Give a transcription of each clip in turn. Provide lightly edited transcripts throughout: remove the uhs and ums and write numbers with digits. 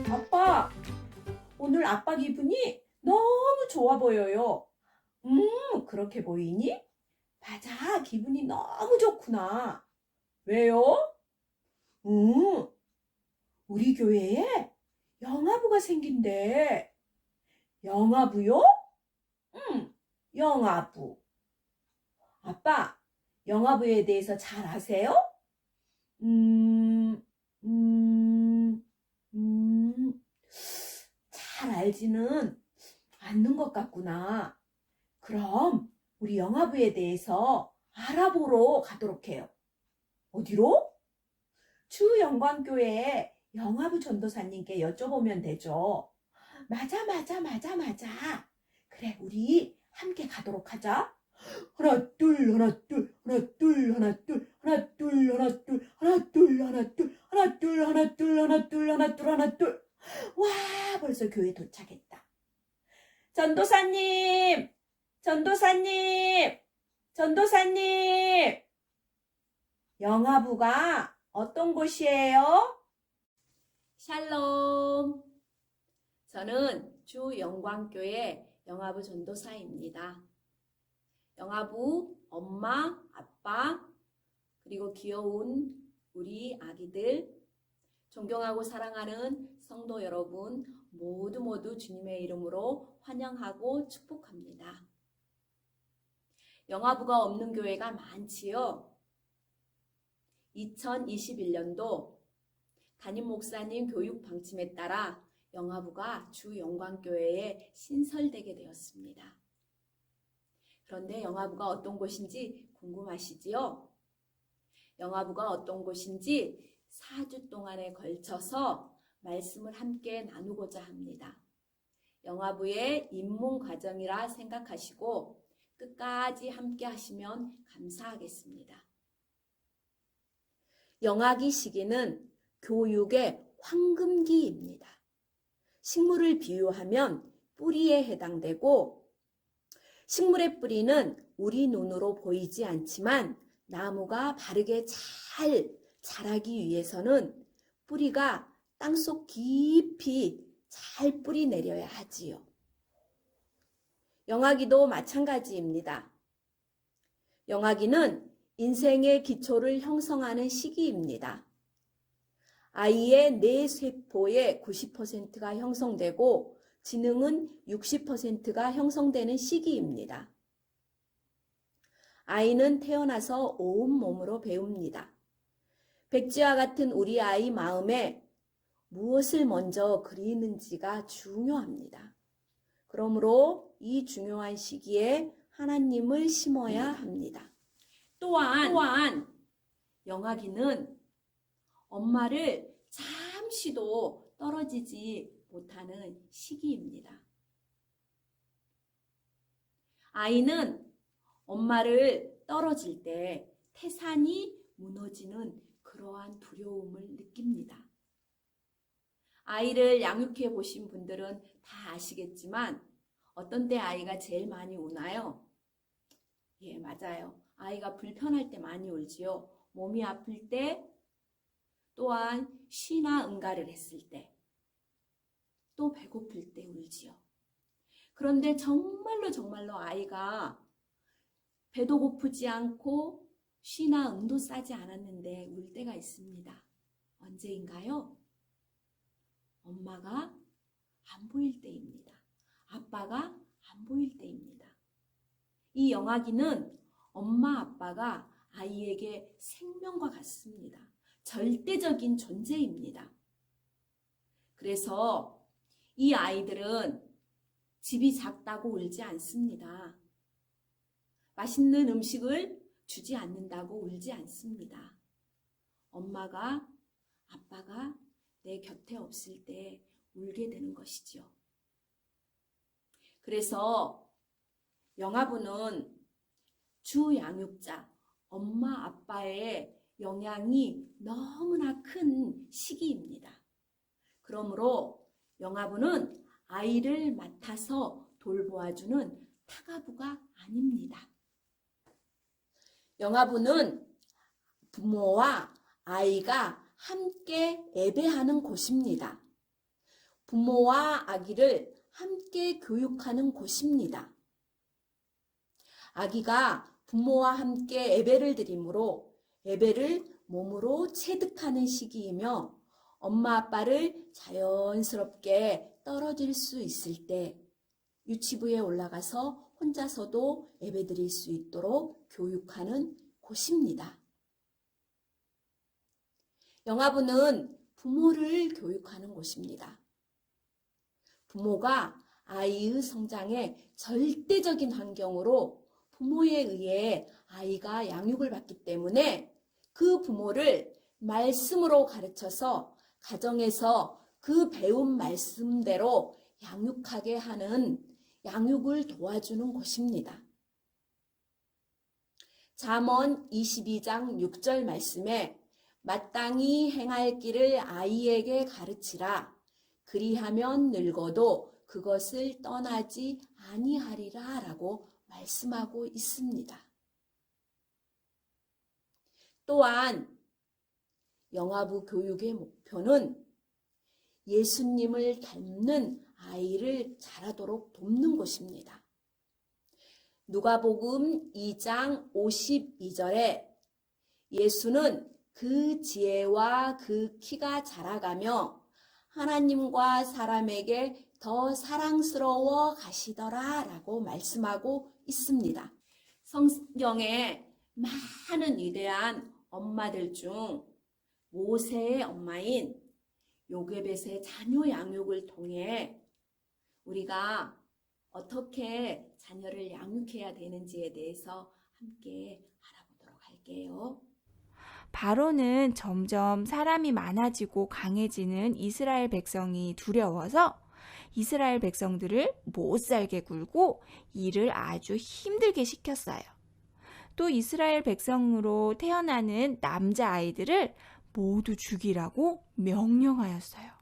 아빠, 오늘 아빠 기분이 너무 좋아 보여요. 그렇게 보이니? 맞아, 기분이 너무 좋구나. 왜요? 우리 교회에 영화부가 생긴대. 영화부요? 영화부. 아빠, 영화부에 대해서 잘 아세요? 음, 음, 잘 알지는 않는 것 같구나. 그럼 우리 영화부에 대해서 알아보러 가도록 해요. 어디로? 주영광교회 영화부 전도사님께 여쭤보면 되죠. 맞아. 그래, 우리 함께 가도록 하자. 하나, 둘, 하나, 둘, 하나, 둘, 하나, 둘, 하나, 둘, 하나, 둘, 하나, 둘, 하나, 둘, 하나, 둘, 하나, 둘, 하나, 둘, 하나, 둘, 하나, 둘. 와, 벌써 교회 도착했다. 전도사님! 전도사님! 전도사님! 영화부가 어떤 곳이에요? 샬롬. 저는 주영광교회 영화부 전도사입니다. 영화부 엄마, 아빠, 그리고 귀여운 우리 아기들, 존경하고 사랑하는 성도 여러분 모두 주님의 이름으로 환영하고 축복합니다. 영화부가 없는 교회가 많지요. 2021년도 담임 목사님 교육 방침에 따라 영화부가 주영광교회에 신설되게 되었습니다. 그런데 영화부가 어떤 곳인지 궁금하시지요? 영화부가 어떤 곳인지 4주 동안에 걸쳐서 말씀을 함께 나누고자 합니다. 영화부의 입문 과정이라 생각하시고 끝까지 함께 하시면 감사하겠습니다. 영아기 시기는 교육의 황금기입니다. 식물을 비유하면 뿌리에 해당되고, 식물의 뿌리는 우리 눈으로 보이지 않지만 나무가 바르게 잘 자라기 위해서는 뿌리가 땅속 깊이 잘 뿌리 내려야 하지요. 영아기도 마찬가지입니다. 영아기는 인생의 기초를 형성하는 시기입니다. 아이의 뇌세포의 90%가 형성되고 지능은 60%가 형성되는 시기입니다. 아이는 태어나서 온몸으로 배웁니다. 백지와 같은 우리 아이 마음에 무엇을 먼저 그리는지가 중요합니다. 그러므로 이 중요한 시기에 하나님을 심어야 합니다. 또한 영아기는 엄마를 잠시도 떨어지지 못하는 시기입니다. 아이는 엄마를 떨어질 때 태산이 무너지는 그러한 두려움을 느낍니다. 아이를 양육해 보신 분들은 다 아시겠지만 어떤 때 아이가 제일 많이 우나요? 예, 맞아요. 아이가 불편할 때 많이 울지요. 몸이 아플 때, 또한 쉬나 응가를 했을 때, 또 배고플 때 울지요. 그런데 정말로 아이가 배도 고프지 않고 쉬나 응도 싸지 않았는데 울 때가 있습니다. 언제인가요? 엄마가 안 보일 때입니다. 아빠가 안 보일 때입니다. 이 영아기는 엄마 아빠가 아이에게 생명과 같습니다. 절대적인 존재입니다. 그래서 이 아이들은 집이 작다고 울지 않습니다. 맛있는 음식을 주지 않는다고 울지 않습니다. 엄마가, 아빠가 내 곁에 없을 때 울게 되는 것이죠. 그래서 영아부는 주 양육자, 엄마, 아빠의 영향이 너무나 큰 시기입니다. 그러므로 영아부는 아이를 맡아서 돌보아주는 타가부가 아닙니다. 영화부는 부모와 아이가 함께 예배하는 곳입니다. 부모와 아기를 함께 교육하는 곳입니다. 아기가 부모와 함께 예배를 드리므로 예배를 몸으로 체득하는 시기이며 엄마 아빠를 자연스럽게 떨어질 수 있을 때 유치부에 올라가서 혼자서도 예배 드릴 수 있도록 교육하는 곳입니다. 영화부는 부모를 교육하는 곳입니다. 부모가 아이의 성장에 절대적인 환경으로 부모에 의해 아이가 양육을 받기 때문에 그 부모를 말씀으로 가르쳐서 가정에서 그 배운 말씀대로 양육하게 하는 양육을 도와주는 곳입니다. 잠언 22장 6절 말씀에 마땅히 행할 길을 아이에게 가르치라. 그리하면 늙어도 그것을 떠나지 아니하리라 라고 말씀하고 있습니다. 또한 영화부 교육의 목표는 예수님을 닮는 아이를 자라도록 돕는 곳입니다. 누가복음 2장 52절에 예수는 그 지혜와 그 키가 자라가며 하나님과 사람에게 더 사랑스러워 가시더라 라고 말씀하고 있습니다. 성경에 많은 위대한 엄마들 중 모세의 엄마인 요게벳의 자녀 양육을 통해 우리가 어떻게 자녀를 양육해야 되는지에 대해서 함께 알아보도록 할게요. 바로는 점점 사람이 많아지고 강해지는 이스라엘 백성이 두려워서 이스라엘 백성들을 못살게 굴고 일을 아주 힘들게 시켰어요. 또 이스라엘 백성으로 태어나는 남자아이들을 모두 죽이라고 명령하였어요.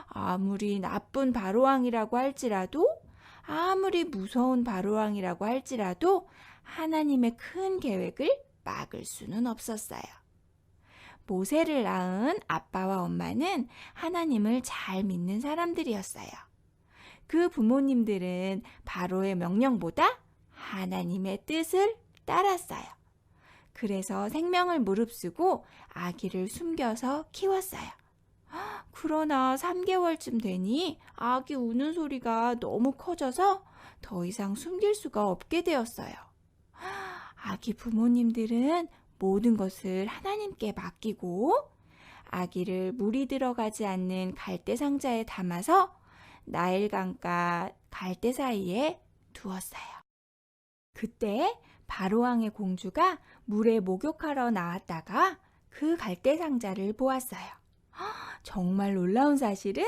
아무리 나쁜 바로왕이라고 할지라도, 아무리 무서운 바로왕이라고 할지라도 하나님의 큰 계획을 막을 수는 없었어요. 모세를 낳은 아빠와 엄마는 하나님을 잘 믿는 사람들이었어요. 그 부모님들은 바로의 명령보다 하나님의 뜻을 따랐어요. 그래서 생명을 무릅쓰고 아기를 숨겨서 키웠어요. 그러나 3개월쯤 되니 아기 우는 소리가 너무 커져서 더 이상 숨길 수가 없게 되었어요. 아기 부모님들은 모든 것을 하나님께 맡기고 아기를 물이 들어가지 않는 갈대 상자에 담아서 나일강과 갈대 사이에 두었어요. 그때 바로왕의 공주가 물에 목욕하러 나왔다가 그 갈대 상자를 보았어요. 정말 놀라운 사실은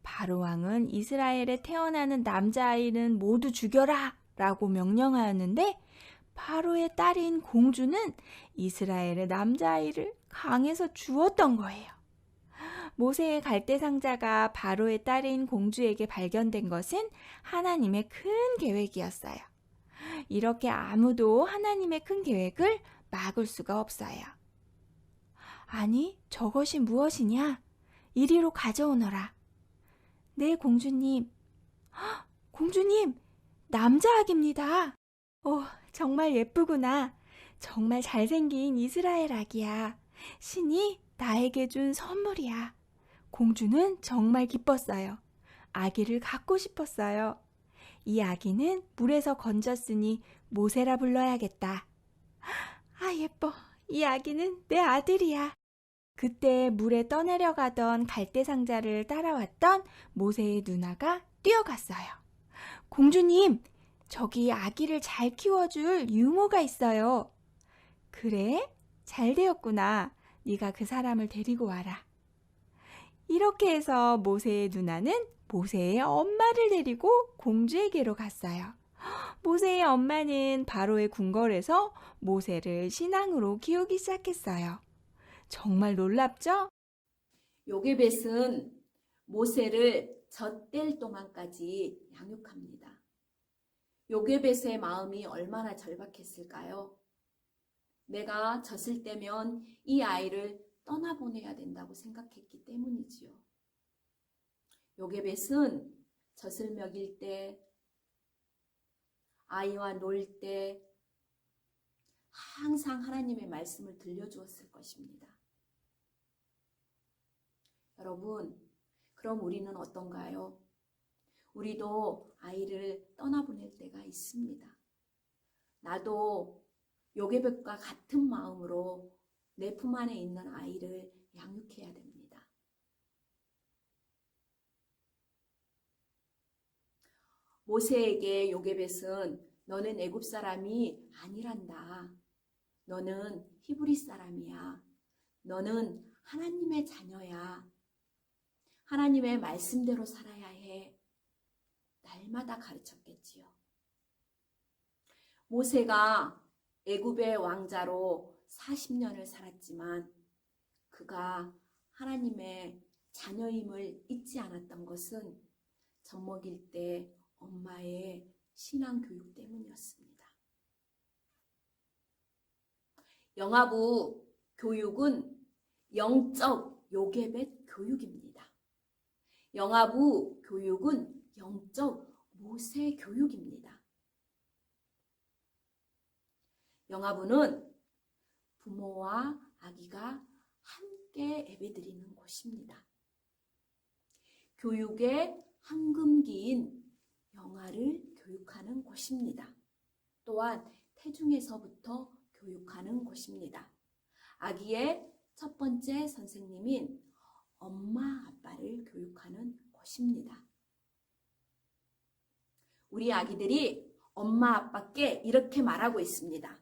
바로왕은 이스라엘에 태어나는 남자아이는 모두 죽여라 라고 명령하였는데 바로의 딸인 공주는 이스라엘의 남자아이를 강에서 주었던 거예요. 모세의 갈대 상자가 바로의 딸인 공주에게 발견된 것은 하나님의 큰 계획이었어요. 이렇게 아무도 하나님의 큰 계획을 막을 수가 없어요. 아니, 저것이 무엇이냐? 이리로 가져오너라. 네, 공주님. 공주님, 남자아기입니다. 정말 예쁘구나. 정말 잘생긴 이스라엘 아기야. 신이 나에게 준 선물이야. 공주는 정말 기뻤어요. 아기를 갖고 싶었어요. 이 아기는 물에서 건졌으니 모세라 불러야겠다. 예뻐. 이 아기는 내 아들이야. 그때 물에 떠내려가던 갈대 상자를 따라왔던 모세의 누나가 뛰어갔어요. 공주님, 저기 아기를 잘 키워줄 유모가 있어요. 그래? 잘 되었구나. 네가 그 사람을 데리고 와라. 이렇게 해서 모세의 누나는 모세의 엄마를 데리고 공주에게로 갔어요. 모세의 엄마는 바로의 궁궐에서 모세를 신앙으로 키우기 시작했어요. 정말 놀랍죠? 요게벳은 모세를 젖될 동안까지 양육합니다. 요게벳의 마음이 얼마나 절박했을까요? 내가 젖을 때면 이 아이를 떠나보내야 된다고 생각했기 때문이지요. 요게벳은 젖을 먹일 때, 아이와 놀 때 항상 하나님의 말씀을 들려주었을 것입니다. 여러분, 그럼 우리는 어떤가요? 우리도 아이를 떠나보낼 때가 있습니다. 나도 요게벳과 같은 마음으로 내 품 안에 있는 아이를 양육해야 됩니다. 모세에게 요게벳은 너는 애굽 사람이 아니란다. 너는 히브리 사람이야. 너는 하나님의 자녀야. 하나님의 말씀대로 살아야 해. 날마다 가르쳤겠지요. 모세가 애굽의 왕자로 40년을 살았지만 그가 하나님의 자녀임을 잊지 않았던 것은 젖 먹일 때 엄마의 신앙 교육 때문이었습니다. 영아부 교육은 영적 요게벳 교육입니다. 영아부 교육은 영적 모세 교육입니다. 영아부는 부모와 아기가 함께 예배드리는 곳입니다. 교육의 황금기인 영아를 교육하는 곳입니다. 또한 태중에서부터 교육하는 곳입니다. 아기의 첫 번째 선생님인 엄마 아빠를 교육하는 곳입니다. 우리 아기들이 엄마 아빠께 이렇게 말하고 있습니다.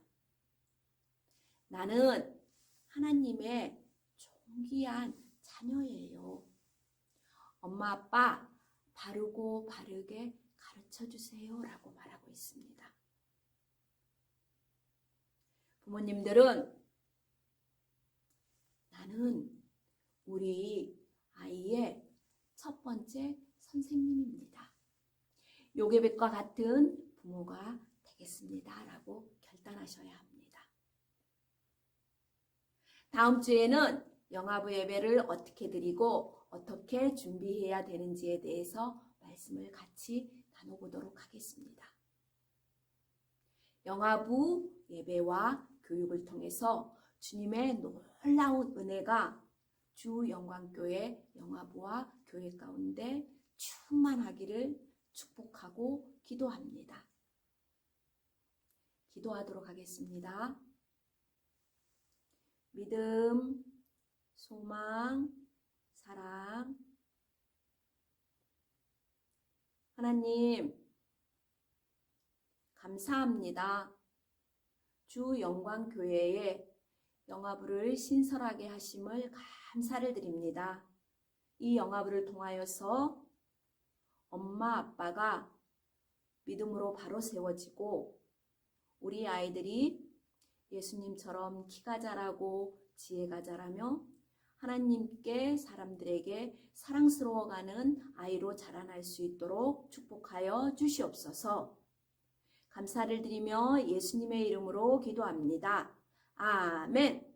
나는 하나님의 존귀한 자녀예요. 엄마 아빠 바르고 바르게 가르쳐 주세요 라고 말하고 있습니다. 부모님들은 나는 우리 아이의 첫 번째 선생님입니다. 요게벳과 같은 부모가 되겠습니다 라고 결단하셔야 합니다. 다음 주에는 영아부 예배를 어떻게 드리고 어떻게 준비해야 되는지에 대해서 말씀을 같이 나눠보도록 하겠습니다. 영아부 예배와 교육을 통해서 주님의 놀라운 은혜가 주 영광교회 영아부와 교회 가운데 충만하기를 축복하고 기도합니다. 기도하도록 하겠습니다. 믿음, 소망, 사랑. 하나님, 감사합니다. 주 영광교회에 영아부를 신설하게 하심을 감사를 드립니다. 이 영아부를 통하여서 엄마 아빠가 믿음으로 바로 세워지고 우리 아이들이 예수님처럼 키가 자라고 지혜가 자라며 하나님께 사람들에게 사랑스러워가는 아이로 자라날 수 있도록 축복하여 주시옵소서. 감사를 드리며 예수님의 이름으로 기도합니다. 아멘.